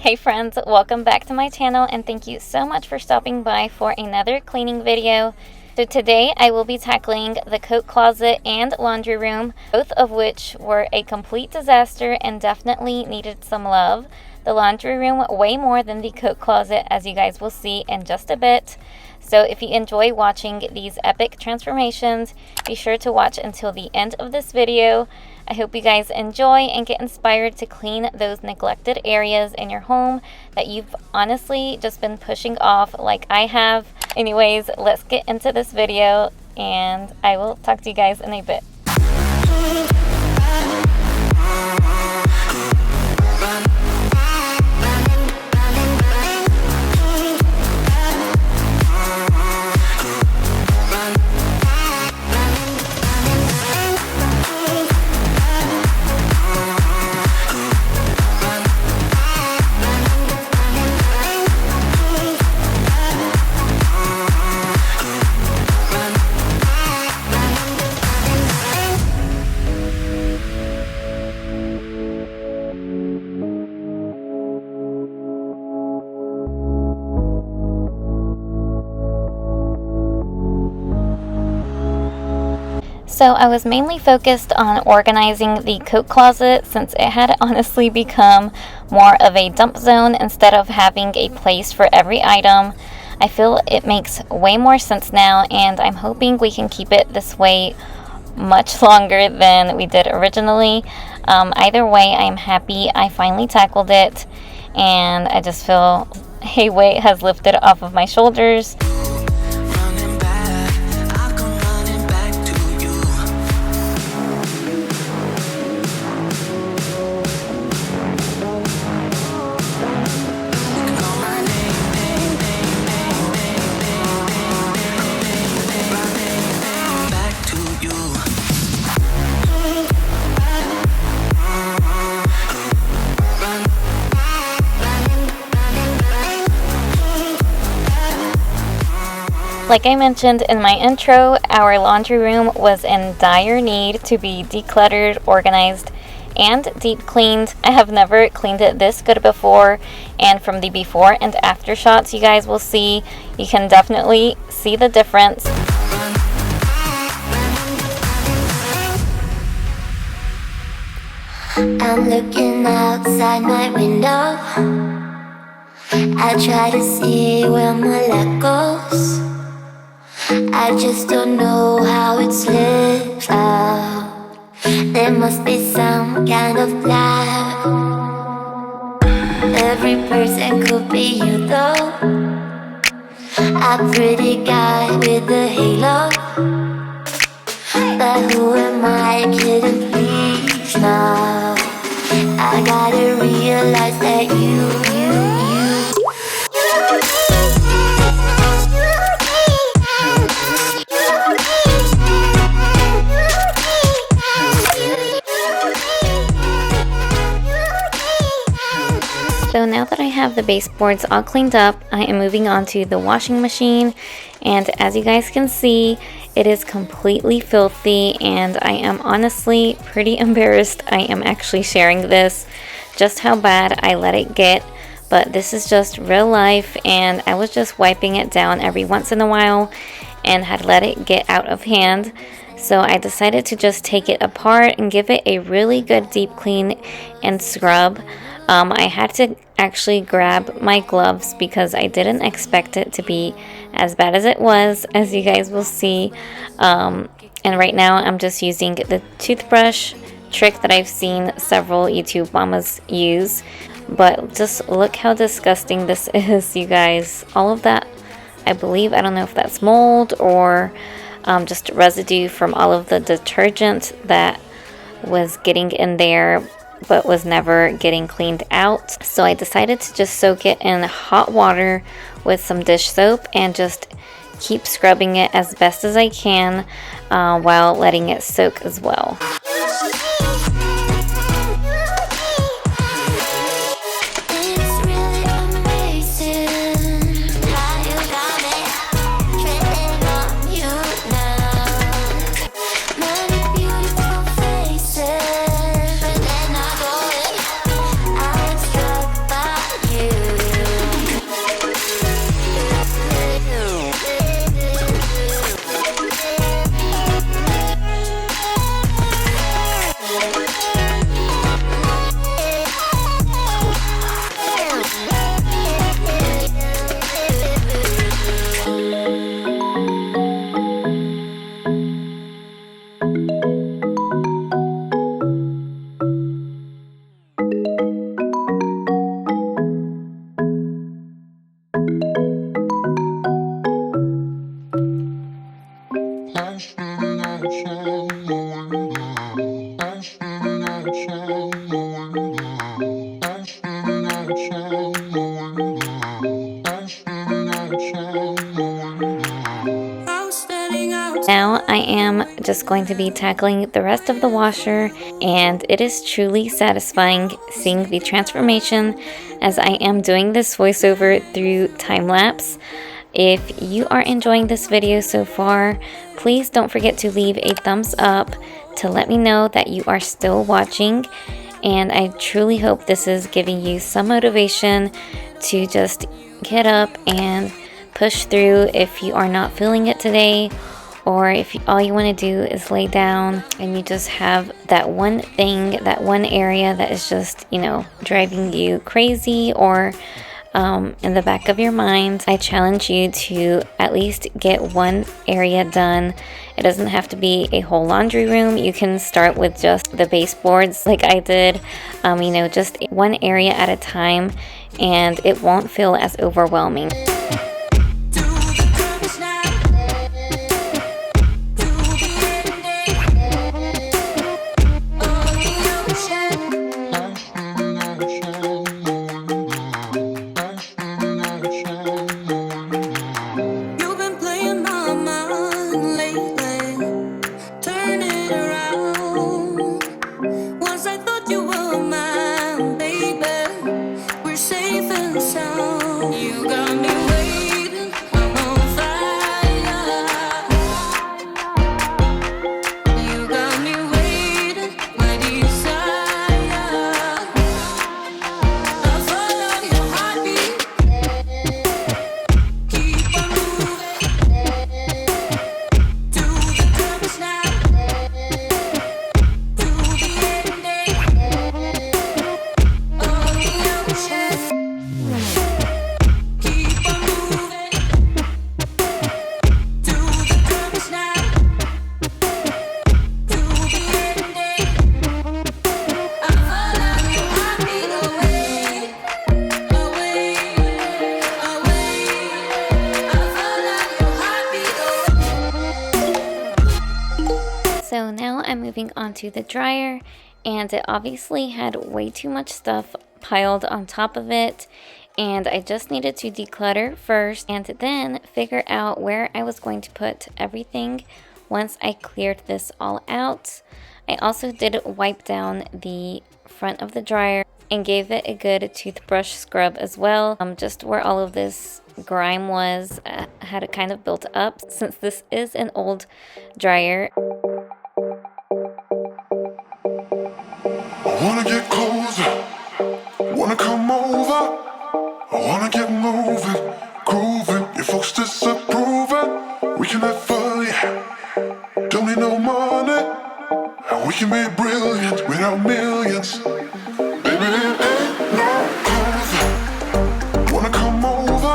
Hey friends, welcome back to my channel and thank you so much for stopping by for another cleaning video. So today I will be tackling the coat closet and laundry room, both of which were a complete disaster and definitely needed some love. The laundry room way more than the coat closet, as you guys will see in just a bit. So if you enjoy watching these epic transformations, be sure to watch until the end of this video. I hope you guys enjoy and get inspired to clean those neglected areas in your home that you've honestly just been pushing off like I have. Anyways, let's get into this video and I will talk to you guys in a bit. So I was mainly focused on organizing the coat closet since it had honestly become more of a dump zone instead of having a place for every item. I feel it makes way more sense now and I'm hoping we can keep it this way much longer than we did originally. Either way, I'm happy I finally tackled it and I just feel a weight has lifted off of my shoulders. Like I mentioned in my intro, our laundry room was in dire need to be decluttered, organized, and deep cleaned. I have never cleaned it this good before, and from the before and after shots you guys will see, you can definitely see the difference. I'm looking outside my window. I try to see where my luck goes. I just don't know how it slips out. There must be some kind of plan. Every person could be you though. A pretty guy with a halo. But who am I kidding, please now? I gotta realize that you So now that I have the baseboards all cleaned up, I am moving on to the washing machine, and as you guys can see, it is completely filthy and I am honestly pretty embarrassed I am actually sharing this, just how bad I let it get. But this is just real life and I was just wiping it down every once in a while and had let it get out of hand. So I decided to just take it apart and give it a really good deep clean and scrub. I had to actually grab my gloves because I didn't expect it to be as bad as it was, as you guys will see. And right now I'm just using the toothbrush trick that I've seen several YouTube mamas use. But just look how disgusting this is, you guys. All of that, I believe, I don't know if that's mold or just residue from all of the detergent that was getting in there but was never getting cleaned out. So I decided to just soak it in hot water with some dish soap and just keep scrubbing it as best as I can while letting it soak as well. am just going to be tackling the rest of the washer, and it is truly satisfying seeing the transformation as I am doing this voiceover through time-lapse. If you are enjoying this video so far, please don't forget to leave a thumbs up to let me know that you are still watching, and I truly hope this is giving you some motivation to just get up and push through if you are not feeling it today, or if all you want to do is lay down and you just have that one thing, that one area that is just, driving you crazy or in the back of your mind. I challenge you to at least get one area done. It doesn't have to be a whole laundry room. You can start with just the baseboards like I did, just one area at a time, and it won't feel as overwhelming. So now I'm moving on to the dryer, and it obviously had way too much stuff piled on top of it, and I just needed to declutter first and then figure out where I was going to put everything once I cleared this all out. I also did wipe down the front of the dryer and gave it a good toothbrush scrub as well, just where all of this grime was, had it kind of built up since this is an old dryer. I wanna get closer, wanna come over, I wanna get moving, grooving. Your folks disapproving, we can have fun, yeah. Don't need no money, and we can be brilliant without millions. Baby, it ain't no closer, wanna come over,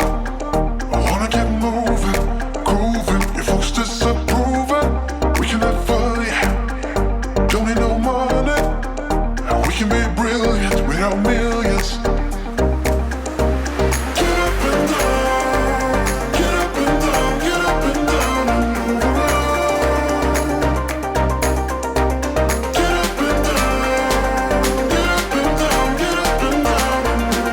I wanna get moving, grooving. Your folks disapproving, we can have fun, yeah. Don't need no money, and we can be brilliant without millions. Get up and down, get up and down, get up and down and move around. Get up and down, get up and down, get up and down and move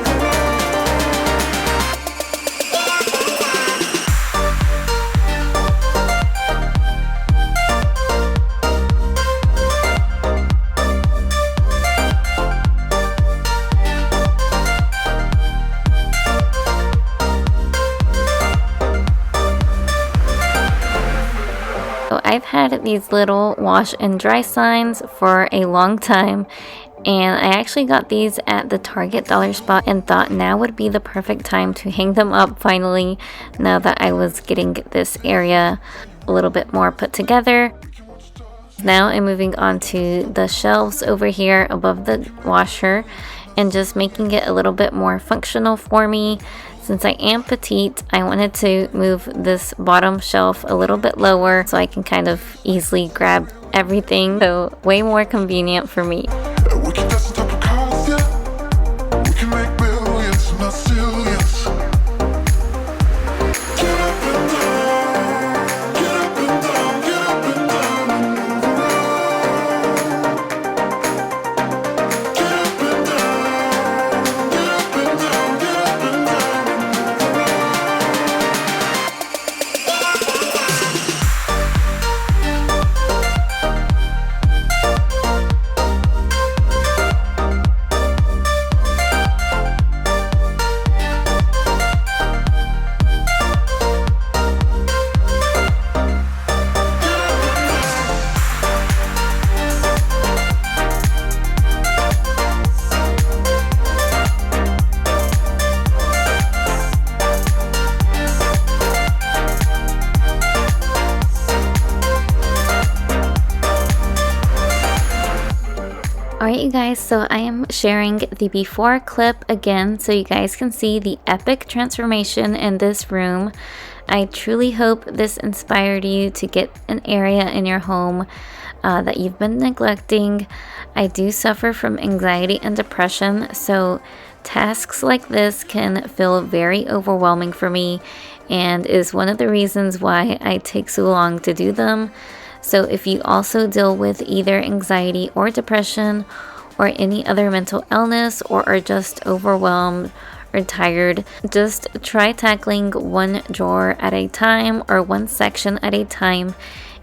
So I've had these little wash and dry signs for a long time, and I actually got these at the Target dollar spot and thought now would be the perfect time to hang them up finally, now that I was getting this area a little bit more put together. Now I'm moving on to the shelves over here above the washer and just making it a little bit more functional for me. Since I am petite, I wanted to move this bottom shelf a little bit lower so I can kind of easily grab everything. So way more convenient for me. we can dance on top of cars, yeah. We can make billions, not zillions. Get up and down, get up and down, get up and down and move around. Get up and down, get up and down, get up and down and move around. Alright you guys, so I am sharing the before clip again so you guys can see the epic transformation in this room. I truly hope this inspired you to get an area in your home that you've been neglecting. I do suffer from anxiety and depression, so tasks like this can feel very overwhelming for me and is one of the reasons why I take so long to do them. So if you also deal with either anxiety or depression or any other mental illness or are just overwhelmed or tired, just try tackling one drawer at a time or one section at a time,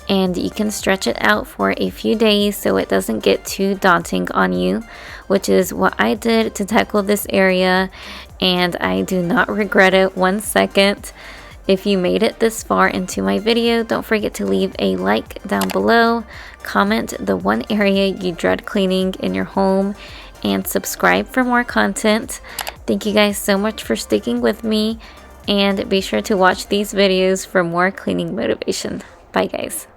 and you can stretch it out for a few days so it doesn't get too daunting on you, which is what I did to tackle this area, and I do not regret it 1 second. If you made it this far into my video, don't forget to leave a like down below, comment the one area you dread cleaning in your home, and subscribe for more content. Thank you guys so much for sticking with me, and be sure to watch these videos for more cleaning motivation. Bye guys.